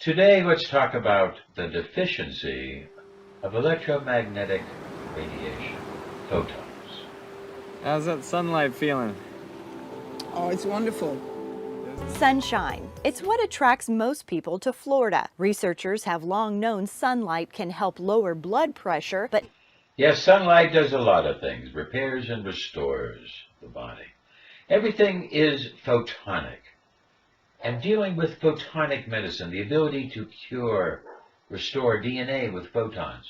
Today, let's talk about the deficiency of electromagnetic radiation, photons. How's that sunlight feeling? Oh, it's wonderful. Sunshine. It's what attracts most people to Florida. Researchers have long known sunlight can help lower blood pressure, but Yes, sunlight does a lot of things, repairs and restores the body. Everything is photonic. And dealing with photonic medicine, the ability to cure, restore DNA with photons,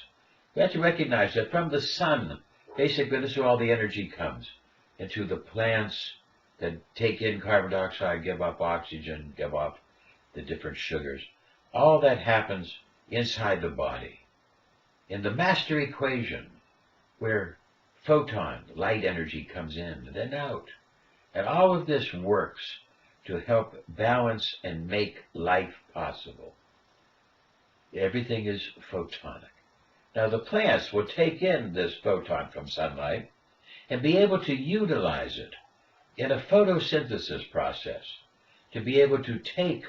we have to recognize that from the sun, basically this is where all the energy comes into the plants that take in carbon dioxide, give up oxygen, give off the different sugars. All that happens inside the body. In the master equation, where photon, light energy comes in and then out. And all of this works to help balance and make life possible. Everything is photonic. Now the plants will take in this photon from sunlight and be able to utilize it in a photosynthesis process to be able to take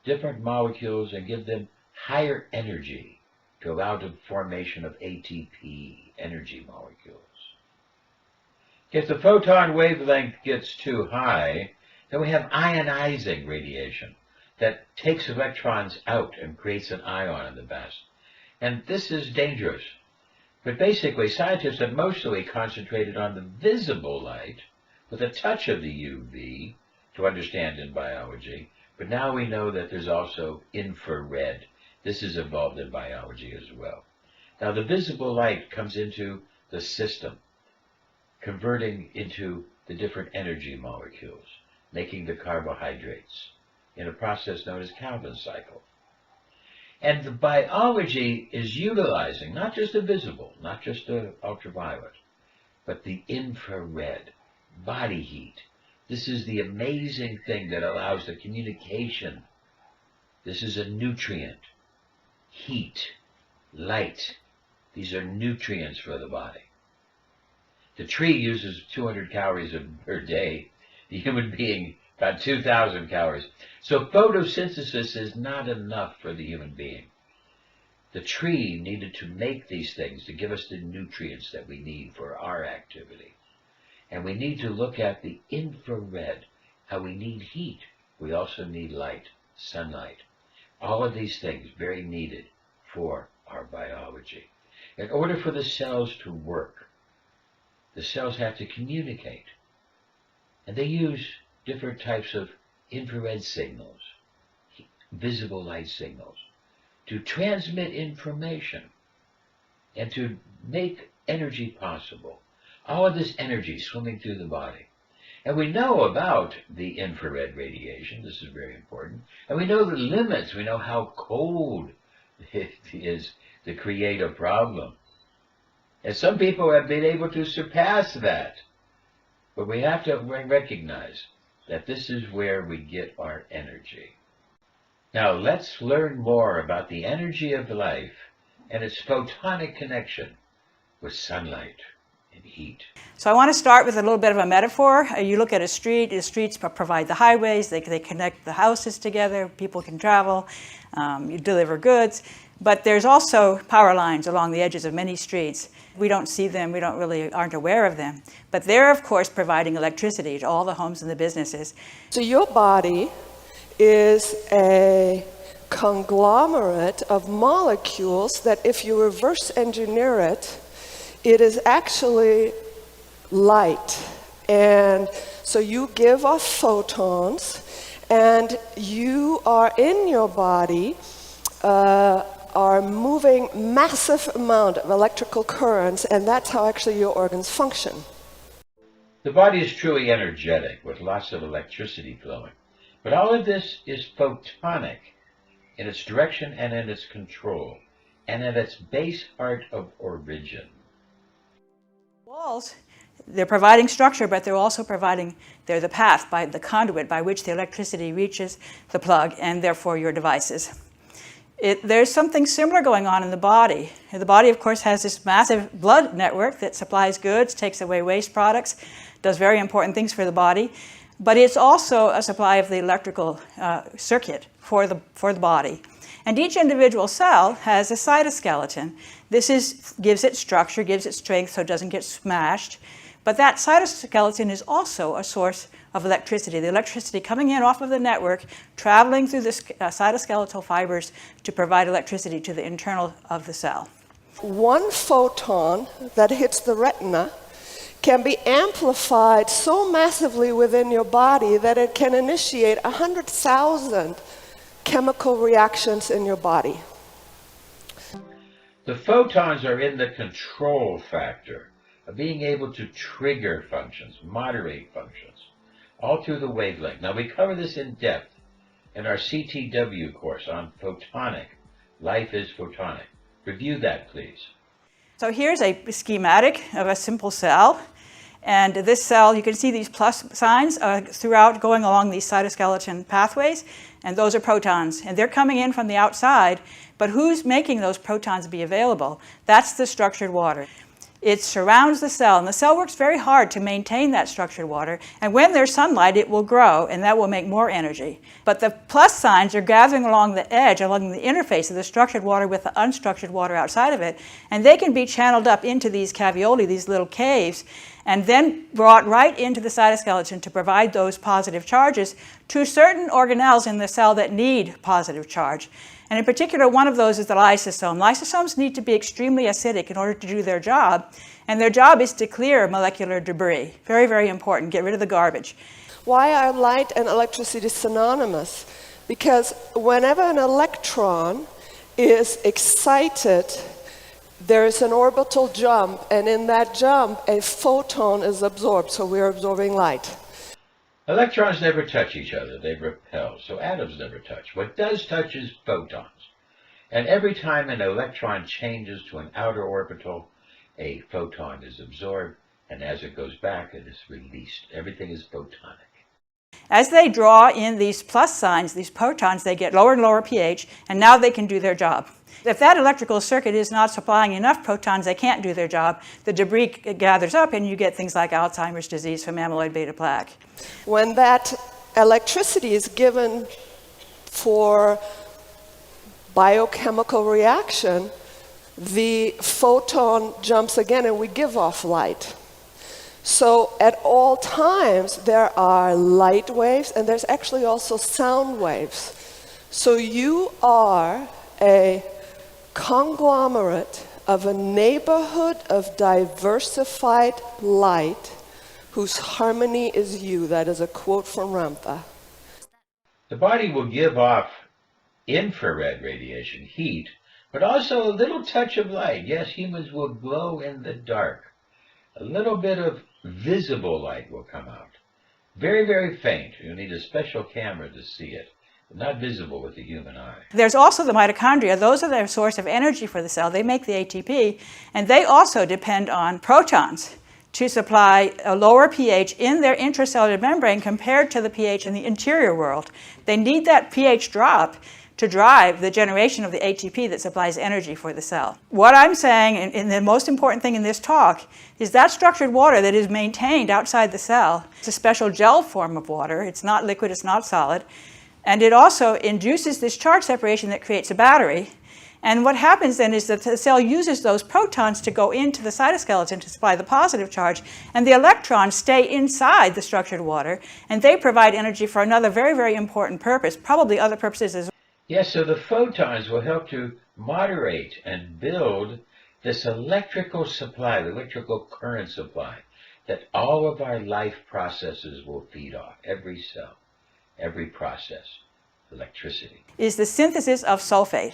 different molecules and give them higher energy to allow the formation of ATP, energy molecules. If the photon wavelength gets too high, then we have ionizing radiation that takes electrons out and creates an ion in the vast. And this is dangerous. But basically, scientists have mostly concentrated on the visible light with a touch of the UV to understand in biology. But now we know that there's also infrared. This is involved in biology as well. Now the visible light comes into the system, converting into the different energy molecules, making the carbohydrates in a process known as Calvin's cycle. And the biology is utilizing not just the visible, not just the ultraviolet, but the infrared, body heat. This is the amazing thing that allows the communication. This is a nutrient. Heat, light, these are nutrients for the body. The tree uses 200 calories per day. The human being, about 2,000 calories. So photosynthesis is not enough for the human being. The tree needed to make these things to give us the nutrients that we need for our activity. And we need to look at the infrared, how we need heat. We also need light, sunlight. All of these things very needed for our biology. In order for the cells to work, the cells have to communicate. And they use different types of infrared signals, visible light signals, to transmit information and to make energy possible. All of this energy swimming through the body. And we know about the infrared radiation. This is very important. And we know the limits. We know how cold it is to create a problem. And some people have been able to surpass that. But we have to recognize that this is where we get our energy. Now let's learn more about the energy of life and its photonic connection with sunlight and heat. So I want to start with a little bit of a metaphor. You look at a street, the streets provide the highways, they connect the houses together, people can travel, you deliver goods. But there's also power lines along the edges of many streets. We don't see them, we aren't aware of them. But they're, of course, providing electricity to all the homes and the businesses. So your body is a conglomerate of molecules that if you reverse engineer it, it is actually light. And so you give off photons, and you are in your body are moving massive amount of electrical currents, and that's how actually your organs function. The body is truly energetic with lots of electricity flowing. But all of this is photonic in its direction and in its control, and at its base heart of origin. Walls, they're providing structure, but they're also they're the path, by the conduit by which the electricity reaches the plug and therefore your devices. There's something similar going on in the body. The body, of course, has this massive blood network that supplies goods, takes away waste products, does very important things for the body, but it's also a supply of the electrical circuit for the body. And each individual cell has a cytoskeleton. This gives it structure, gives it strength so it doesn't get smashed. But that cytoskeleton is also a source of electricity. The electricity coming in off of the network, traveling through the cytoskeletal fibers to provide electricity to the internal of the cell. One photon that hits the retina can be amplified so massively within your body that it can initiate 100,000 chemical reactions in your body. The photons are in the control factor of being able to trigger functions, moderate functions, all through the wavelength. Now, we cover this in depth in our CTW course on photonic. Life is photonic. Review that, please. So here's a schematic of a simple cell. And this cell, you can see these plus signs throughout going along these cytoskeleton pathways. And those are protons. And they're coming in from the outside. But who's making those protons be available? That's the structured water. It surrounds the cell, and the cell works very hard to maintain that structured water. And when there's sunlight, it will grow, and that will make more energy. But the plus signs are gathering along the edge, along the interface of the structured water with the unstructured water outside of it, and they can be channeled up into these caveoli, these little caves, and then brought right into the cytoskeleton to provide those positive charges to certain organelles in the cell that need positive charge. And in particular, one of those is the lysosome. Lysosomes need to be extremely acidic in order to do their job, and their job is to clear molecular debris. Very, very important. Get rid of the garbage. Why are light and electricity synonymous? Because whenever an electron is excited, there is an orbital jump, and in that jump, a photon is absorbed, so we're absorbing light. Electrons never touch each other, they repel, so atoms never touch. What does touch is photons. And every time an electron changes to an outer orbital, a photon is absorbed, and as it goes back, it is released. Everything is photonic. As they draw in these plus signs, these protons, they get lower and lower pH, and now they can do their job. If that electrical circuit is not supplying enough protons, they can't do their job. The debris gathers up, and you get things like Alzheimer's disease from amyloid beta plaque. When that electricity is given for biochemical reaction, the photon jumps again, and we give off light. So at all times, there are light waves, and there's actually also sound waves. So you are a conglomerate of a neighborhood of diversified light whose harmony is you. That is a quote from Ramtha. The body will give off infrared radiation, heat, but also a little touch of light. Yes, humans will glow in the dark. A little bit of visible light will come out. Very, very faint. You'll need a special camera to see it. Not visible with the human eye. There's also the mitochondria. Those are their source of energy for the cell. They make the ATP, and they also depend on protons to supply a lower pH in their intracellular membrane compared to the pH in the interior world. They need that pH drop to drive the generation of the ATP that supplies energy for the cell. What I'm saying, and the most important thing in this talk, is that structured water that is maintained outside the cell. It's a special gel form of water. It's not liquid, it's not solid. And it also induces this charge separation that creates a battery. And what happens then is that the cell uses those protons to go into the cytoskeleton to supply the positive charge, and the electrons stay inside the structured water, and they provide energy for another very, very important purpose, probably other purposes as well. Yes, so the photons will help to moderate and build this electrical supply, the electrical current supply, that all of our life processes will feed off, every cell. Every process, electricity, is the synthesis of sulfate.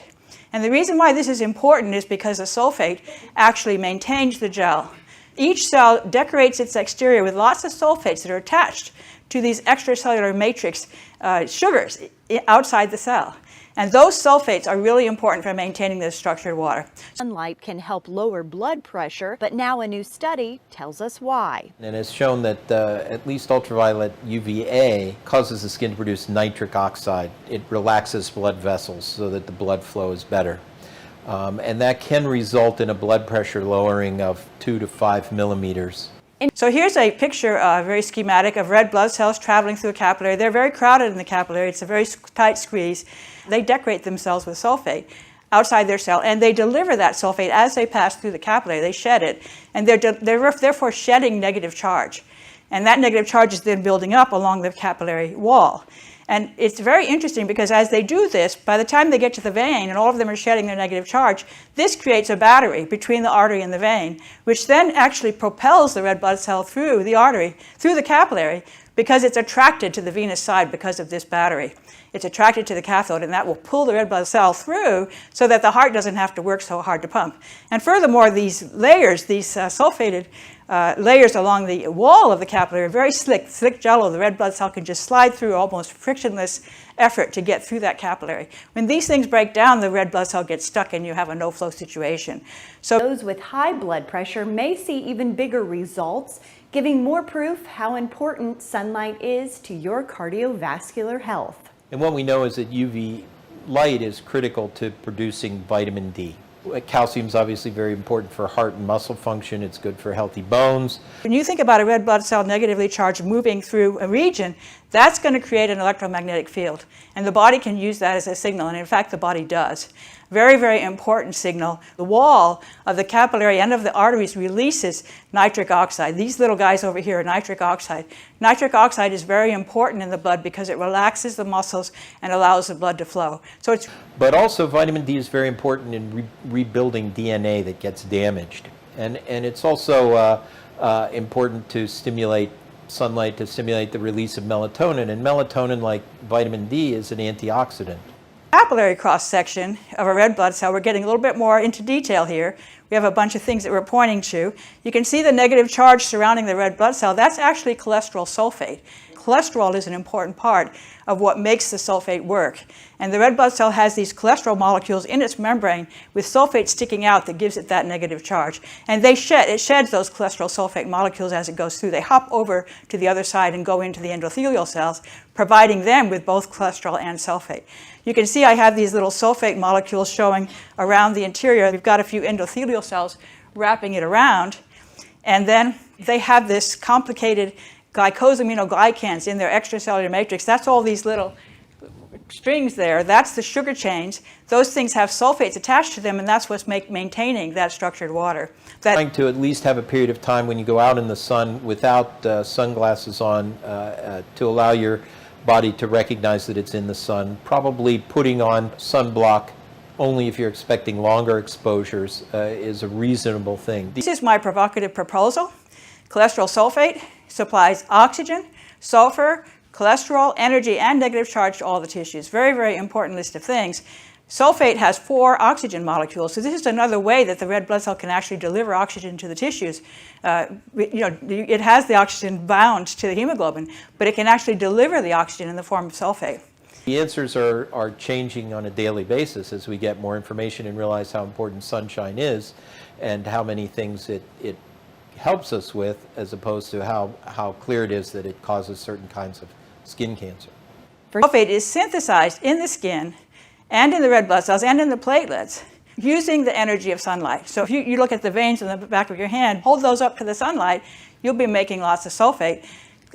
And the reason why this is important is because the sulfate actually maintains the gel. Each cell decorates its exterior with lots of sulfates that are attached to these extracellular matrix sugars outside the cell. And those sulfates are really important for maintaining this structured water. Sunlight can help lower blood pressure, but now a new study tells us why. And it's shown that at least ultraviolet UVA causes the skin to produce nitric oxide. It relaxes blood vessels so that the blood flow is better. And that can result in a blood pressure lowering of 2 to 5 millimeters. So here's a picture, very schematic, of red blood cells traveling through a capillary. They're very crowded in the capillary. It's a very tight squeeze. They decorate themselves with sulfate outside their cell, and they deliver that sulfate as they pass through the capillary. They shed it, and they're therefore shedding negative charge. And that negative charge is then building up along the capillary wall. And it's very interesting because as they do this, by the time they get to the vein and all of them are shedding their negative charge, this creates a battery between the artery and the vein, which then actually propels the red blood cell through the artery, through the capillary, because it's attracted to the venous side because of this battery. It's attracted to the cathode, and that will pull the red blood cell through so that the heart doesn't have to work so hard to pump. And furthermore, these layers, these sulfated layers along the wall of the capillary are very slick jello. The red blood cell can just slide through almost frictionless effort to get through that capillary. When these things break down, the red blood cell gets stuck and you have a no-flow situation. So Those with high blood pressure may see even bigger results, giving more proof how important sunlight is to your cardiovascular health. And what we know is that UV light is critical to producing vitamin D. Calcium is obviously very important for heart and muscle function. It's good for healthy bones. when you think about a red blood cell negatively charged moving through a region, that's going to create an electromagnetic field. And the body can use that as a signal, and in fact the body does. Very, very important signal. The wall of the capillary end of the arteries releases nitric oxide. These little guys over here are nitric oxide. Nitric oxide is very important in the blood because it relaxes the muscles and allows the blood to flow. But also vitamin D is very important in rebuilding DNA that gets damaged. And it's also important to stimulate sunlight, to stimulate the release of melatonin. And melatonin, like vitamin D, is an antioxidant. Capillary cross-section of a red blood cell, we're getting a little bit more into detail here. We have a bunch of things that we're pointing to. You can see the negative charge surrounding the red blood cell. That's actually cholesterol sulfate. Cholesterol is an important part of what makes the sulfate work. And the red blood cell has these cholesterol molecules in its membrane with sulfate sticking out that gives it that negative charge. And it sheds those cholesterol sulfate molecules as it goes through. They hop over to the other side and go into the endothelial cells, providing them with both cholesterol and sulfate. You can see I have these little sulfate molecules showing around the interior. We've got a few endothelial cells wrapping it around. And then they have this complicated glycosaminoglycans in their extracellular matrix. That's all these little strings there. That's the sugar chains. Those things have sulfates attached to them, and that's what's maintaining that structured water. Trying to at least have a period of time when you go out in the sun without sunglasses on to allow your body to recognize that it's in the sun. Probably putting on sunblock only if you're expecting longer exposures is a reasonable thing. This is my provocative proposal. Cholesterol sulfate supplies oxygen, sulfur, cholesterol, energy, and negative charge to all the tissues. Very, very important list of things. Sulfate has 4 oxygen molecules, so this is another way that the red blood cell can actually deliver oxygen to the tissues. It has the oxygen bound to the hemoglobin, but it can actually deliver the oxygen in the form of sulfate. The answers are changing on a daily basis as we get more information and realize how important sunshine is and how many things it helps us with, as opposed to how clear it is that it causes certain kinds of skin cancer. Sulfate is synthesized in the skin and in the red blood cells and in the platelets using the energy of sunlight. So if you look at the veins in the back of your hand, hold those up to the sunlight, you'll be making lots of sulfate,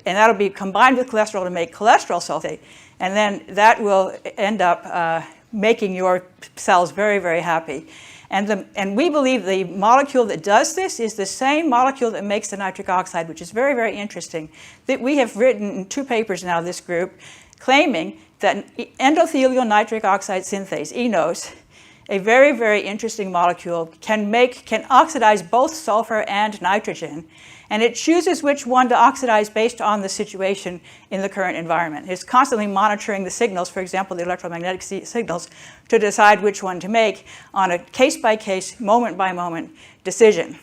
and that'll be combined with cholesterol to make cholesterol sulfate, and then that will end up making your cells very, very happy. And we believe the molecule that does this is the same molecule that makes the nitric oxide, which is very, very interesting. That we have written in 2 papers now, this group, claiming that endothelial nitric oxide synthase, eNOS, a very, very interesting molecule, can oxidize both sulfur and nitrogen. And it chooses which one to oxidize based on the situation in the current environment. It's constantly monitoring the signals, for example, the electromagnetic signals, to decide which one to make on a case-by-case, moment-by-moment decision.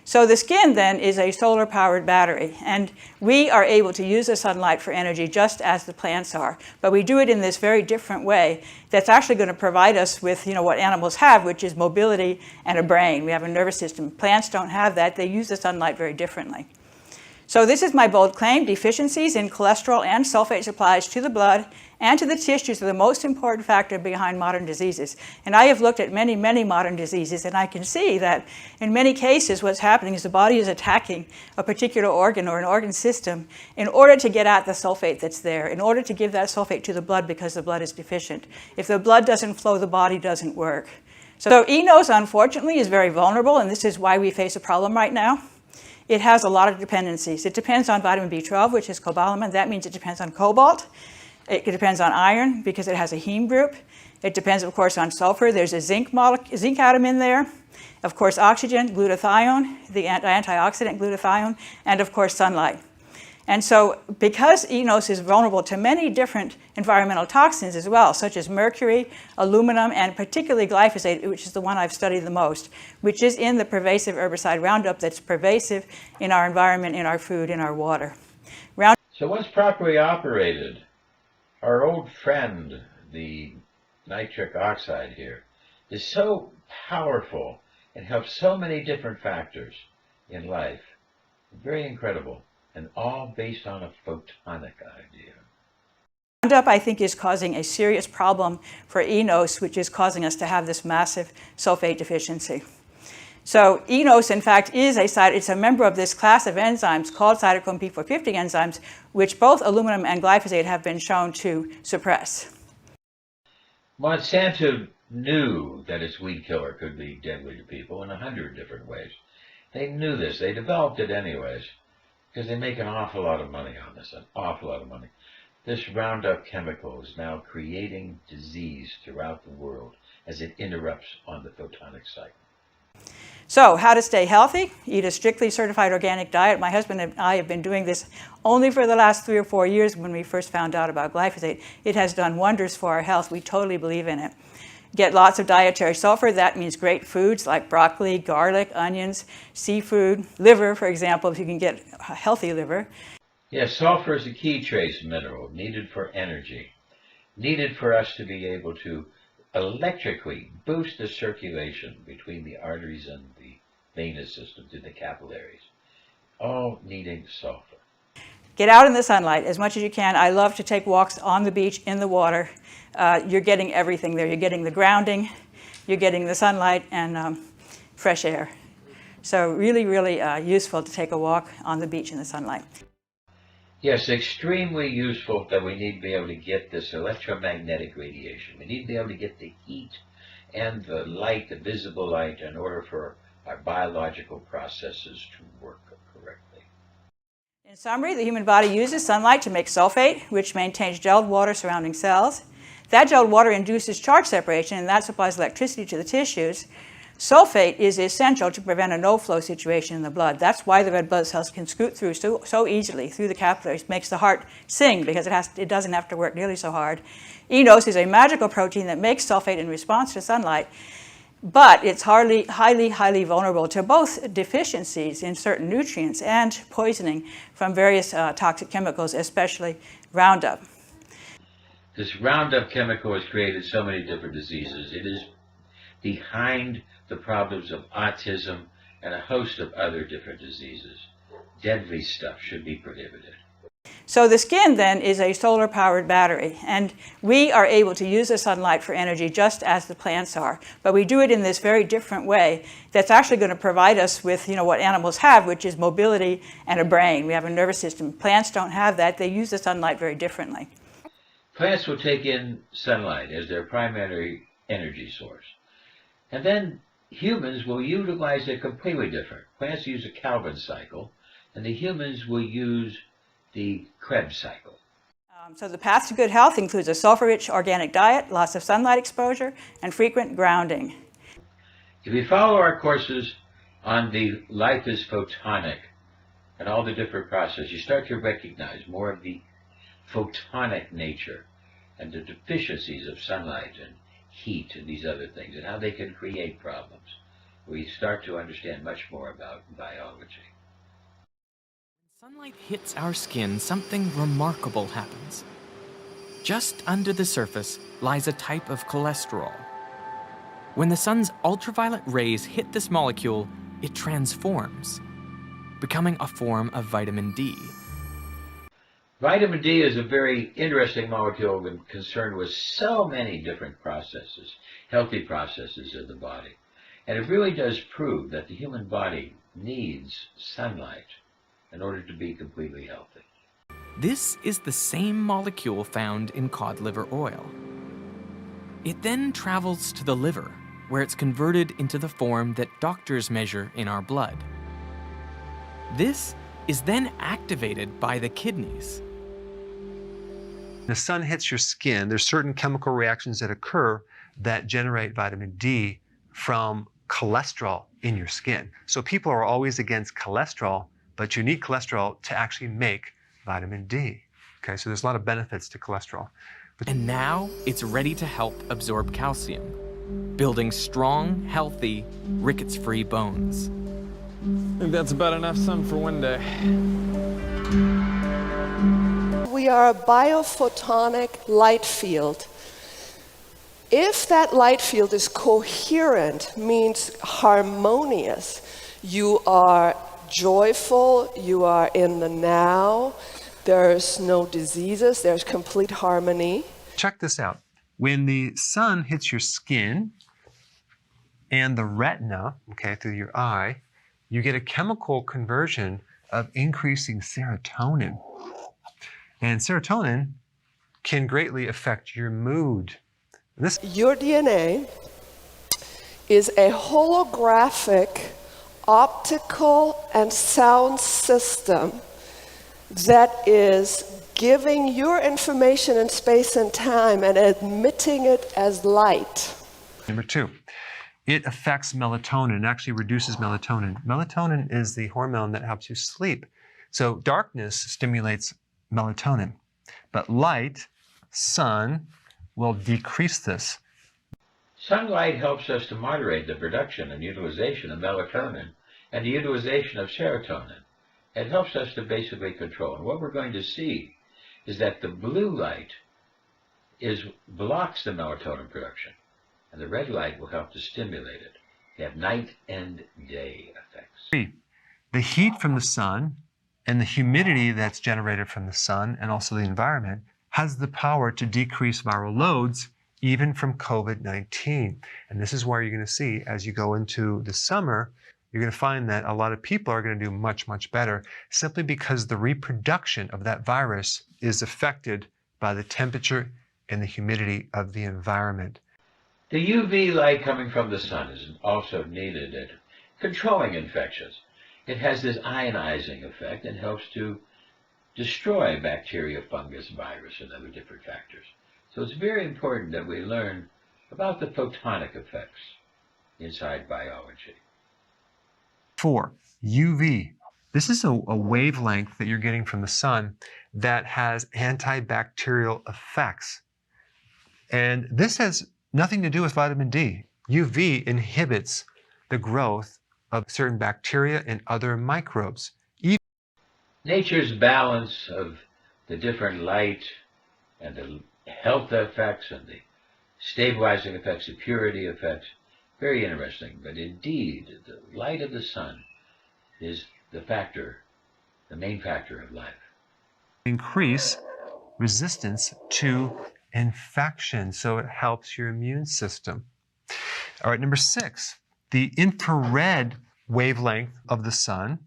So the skin then is a solar-powered battery, and we are able to use the sunlight for energy just as the plants are. But we do it in this very different way that's actually going to provide us with what animals have, which is mobility and a brain. We have a nervous system. Plants don't have that. They use the sunlight very differently. So this is my bold claim: deficiencies in cholesterol and sulfate supplies to the blood and to the tissues are the most important factor behind modern diseases. And I have looked at many, many modern diseases, and I can see that in many cases what's happening is the body is attacking a particular organ or an organ system in order to get at the sulfate that's there, in order to give that sulfate to the blood because the blood is deficient. If the blood doesn't flow, the body doesn't work. So eNOS, unfortunately, is very vulnerable, and this is why we face a problem right now. It has a lot of dependencies. It depends on vitamin B12, which is cobalamin. That means it depends on cobalt. It depends on iron because it has a heme group. It depends, of course, on sulfur. There's a zinc atom in there. Of course, oxygen, glutathione, the antioxidant glutathione, and of course, sunlight. And so because eNOS is vulnerable to many different environmental toxins as well, such as mercury, aluminum, and particularly glyphosate, which is the one I've studied the most, which is in the pervasive herbicide Roundup that's pervasive in our environment, in our food, in our water. So once properly operated, our old friend, the nitric oxide here, is so powerful and helps so many different factors in life. Very incredible. And all based on a photonic idea. Roundup, I think, is causing a serious problem for eNOS, which is causing us to have this massive sulfate deficiency. So eNOS, in fact, it's a member of this class of enzymes called cytochrome P450 enzymes, which both aluminum and glyphosate have been shown to suppress. Monsanto knew that its weed killer could be deadly to people in 100 different ways. They knew this. They developed it anyways, because they make an awful lot of money on this, an awful lot of money. This Roundup chemical is now creating disease throughout the world as it interrupts on the photonic cycle. So how to stay healthy? Eat a strictly certified organic diet. My husband and I have been doing this only for the last 3 or 4 years when we first found out about glyphosate. It has done wonders for our health. We totally believe in it. Get lots of dietary sulfur. That means great foods like broccoli, garlic, onions, seafood, liver, for example, if you can get a healthy liver. Yes, sulfur is a key trace mineral needed for energy, needed for us to be able to electrically boost the circulation between the arteries and the venous system to the capillaries, all needing sulfur. Get out in the sunlight as much as you can. I love to take walks on the beach, in the water. You're getting everything there. You're getting the grounding, you're getting the sunlight, and fresh air. So really, really useful to take a walk on the beach in the sunlight. Yes, extremely useful that we need to be able to get this electromagnetic radiation. We need to be able to get the heat and the light, the visible light, in order for our biological processes to work correctly. In summary, the human body uses sunlight to make sulfate, which maintains gelled water surrounding cells. That gelled water induces charge separation, and that supplies electricity to the tissues. Sulfate is essential to prevent a no-flow situation in the blood. That's why the red blood cells can scoot through so easily through the capillaries. It makes the heart sing because it doesn't have to work nearly so hard. eNOS is a magical protein that makes sulfate in response to sunlight, but it's highly vulnerable to both deficiencies in certain nutrients and poisoning from various toxic chemicals, especially Roundup. This Roundup chemical has created so many different diseases. It is behind the problems of autism and a host of other different diseases. Deadly stuff should be prohibited. So the skin then is a solar-powered battery, and we are able to use the sunlight for energy just as the plants are, but we do it in this very different way that's actually going to provide us with, what animals have, which is mobility and a brain. We have a nervous system. Plants don't have that. They use the sunlight very differently. Plants will take in sunlight as their primary energy source. And then humans will utilize it completely different. Plants use a Calvin cycle, and the humans will use the Krebs cycle. So the path to good health includes a sulfur-rich organic diet, lots of sunlight exposure, and frequent grounding. If you follow our courses on the life is photonic and all the different processes, you start to recognize more of the photonic nature and the deficiencies of sunlight and heat and these other things and how they can create problems. We start to understand much more about biology. When sunlight hits our skin, something remarkable happens. Just under the surface lies a type of cholesterol. When the sun's ultraviolet rays hit this molecule, it transforms. becoming a form of vitamin D. Vitamin D is a very interesting molecule and concerned with so many different processes, healthy processes of the body. And it really does prove that the human body needs sunlight in order to be completely healthy. This is the same molecule found in cod liver oil. It then travels to the liver, where it's converted into the form that doctors measure in our blood. This is then activated by the kidneys. The sun hits your skin, there's certain chemical reactions that occur that generate vitamin D from cholesterol in your skin. So people are always against cholesterol, but you need cholesterol to actually make vitamin D. Okay, so there's a lot of benefits to cholesterol. And now it's ready to help absorb calcium, building strong, healthy, rickets-free bones. I think that's about enough sun for one day. We are a biophotonic light field. If that light field is coherent, means harmonious, you are joyful, you are in the now, there's no diseases, there's complete harmony. Check this out. When the sun hits your skin and the retina, okay, through your eye, you get a chemical conversion of increasing serotonin. And serotonin can greatly affect your mood. Your DNA is a holographic optical and sound system that is giving your information in space and time and emitting it as light. Number two, it affects melatonin, it actually reduces melatonin. Melatonin is the hormone that helps you sleep. So darkness stimulates melatonin, but light, sun, will decrease this. Sunlight helps us to moderate the production and utilization of melatonin and the utilization of serotonin. It helps us to basically control. And what we're going to see is that the blue light blocks the melatonin production, and the red light will help to stimulate it. You have night and day effects. The heat from the sun and the humidity that's generated from the sun and also the environment has the power to decrease viral loads even from COVID-19. And this is where you're going to see, as you go into the summer, you're going to find that a lot of people are going to do much, much better simply because the reproduction of that virus is affected by the temperature and the humidity of the environment. The UV light coming from the sun is also needed in controlling infections. It has this ionizing effect and helps to destroy bacteria, fungus, virus, and other different factors. So it's very important that we learn about the photonic effects inside biology. 4, UV. This is a wavelength that you're getting from the sun that has antibacterial effects. And this has nothing to do with vitamin D. UV inhibits the growth of certain bacteria and other microbes. Nature's balance of the different light and the health effects and the stabilizing effects, the purity effects, very interesting. But indeed, the light of the sun is the main factor of life. Increase resistance to infection, so it helps your immune system. All right, number 6, the infrared wavelength of the sun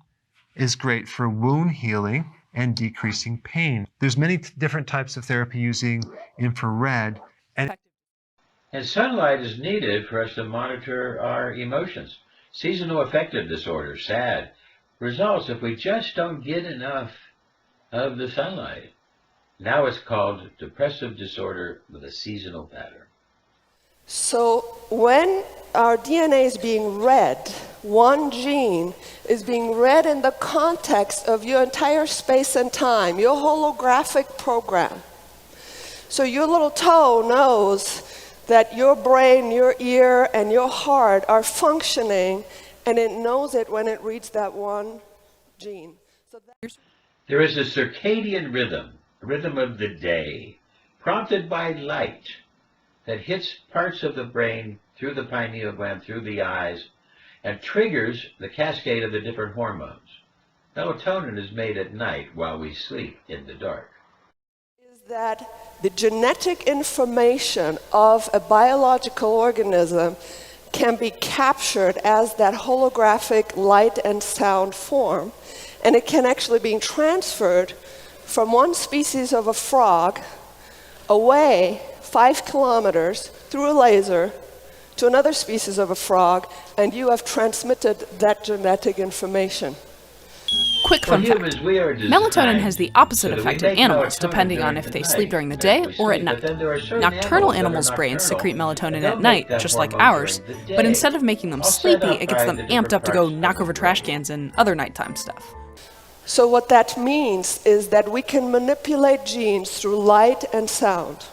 is great for wound healing and decreasing pain. There's many different types of therapy using infrared. And sunlight is needed for us to monitor our emotions. Seasonal affective disorder, SAD, results if we just don't get enough of the sunlight. Now it's called depressive disorder with a seasonal pattern. So when our DNA is being read, one gene is being read in the context of your entire space and time, your holographic program. So your little toe knows that your brain, your ear, and your heart are functioning, and it knows it when it reads that one gene. So there is a circadian rhythm of the day, prompted by light, that hits parts of the brain through the pineal gland, through the eyes, and triggers the cascade of the different hormones. Melatonin is made at night while we sleep in the dark. Is that the genetic information of a biological organism can be captured as that holographic light and sound form, and it can actually be transferred from one species of a frog away 5 kilometers through a laser to another species of a frog, and you have transmitted that genetic information. Quick fun fact. Melatonin has the opposite so effect in animals, depending on if they sleep during the day or at night. Nocturnal animals' brains secrete melatonin at night, just like ours, but instead of making them sleepy, it gets them amped up to go knock over trash cans and other nighttime stuff. So what that means is that we can manipulate genes through light and sound.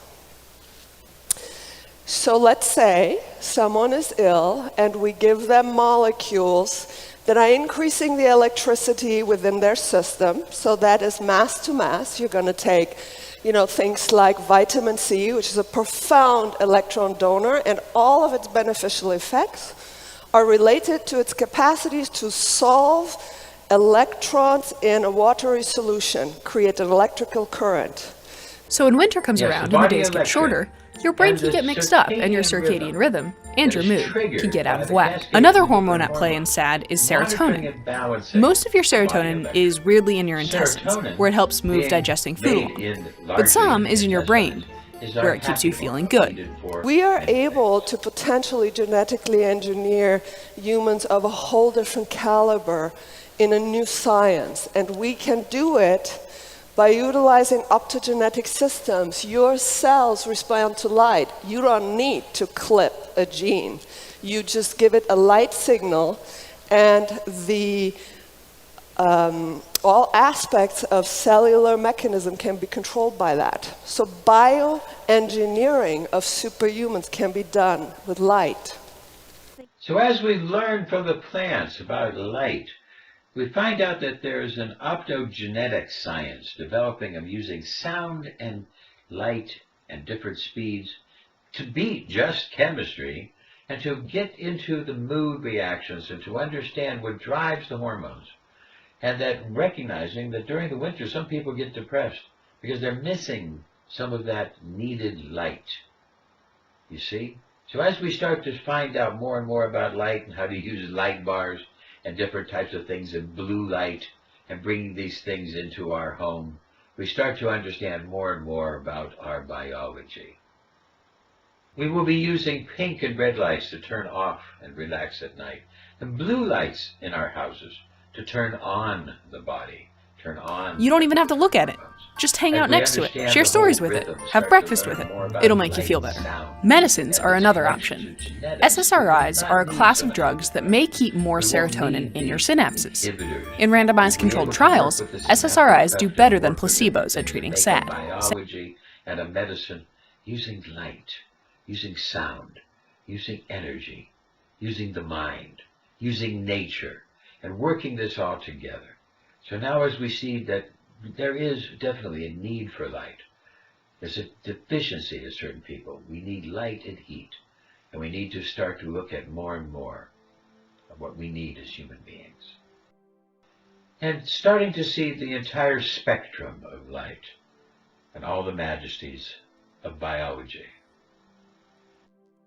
So let's say someone is ill and we give them molecules that are increasing the electricity within their system. So that is mass to mass. You're going to take, things like vitamin C, which is a profound electron donor, and all of its beneficial effects are related to its capacities to solve electrons in a watery solution, create an electrical current. So when winter comes around and the days get shorter, your brain can get mixed up, and your circadian rhythm and your mood can get out of whack. Another hormone at play in SAD is serotonin. Most of your serotonin is weirdly in your intestines, where it helps move digesting food along. But some is in your brain, where it keeps you feeling good. We are able to potentially genetically engineer humans of a whole different caliber in a new science, and we can do it by utilizing optogenetic systems. Your cells respond to light. You don't need to clip a gene. You just give it a light signal, and all aspects of cellular mechanism can be controlled by that. So bioengineering of superhumans can be done with light. So as we learn from the plants about light, we find out that there is an optogenetic science developing of using sound and light and different speeds to beat just chemistry and to get into the mood reactions and to understand what drives the hormones. And that recognizing that during the winter some people get depressed because they're missing some of that needed light. You see? So as we start to find out more and more about light and how to use light bars and different types of things in blue light and bringing these things into our home, we start to understand more and more about our biology. We will be using pink and red lights to turn off and relax at night, and blue lights in our houses to turn on the body, turn on. You don't even have to look at it. Just hang out next to it, share stories with it, have breakfast with it. It'll make you feel better. Medicines are another option. SSRIs are a class of drugs that may keep more serotonin in your synapses. In randomized controlled trials, SSRIs do better than placebos at treating SAD. Biology and a medicine using light, using sound, using energy, using the mind, using nature, and working this all together. So now as we see that there is definitely a need for light. There's a deficiency in certain people. We need light and heat. And we need to start to look at more and more of what we need as human beings. And starting to see the entire spectrum of light and all the majesties of biology.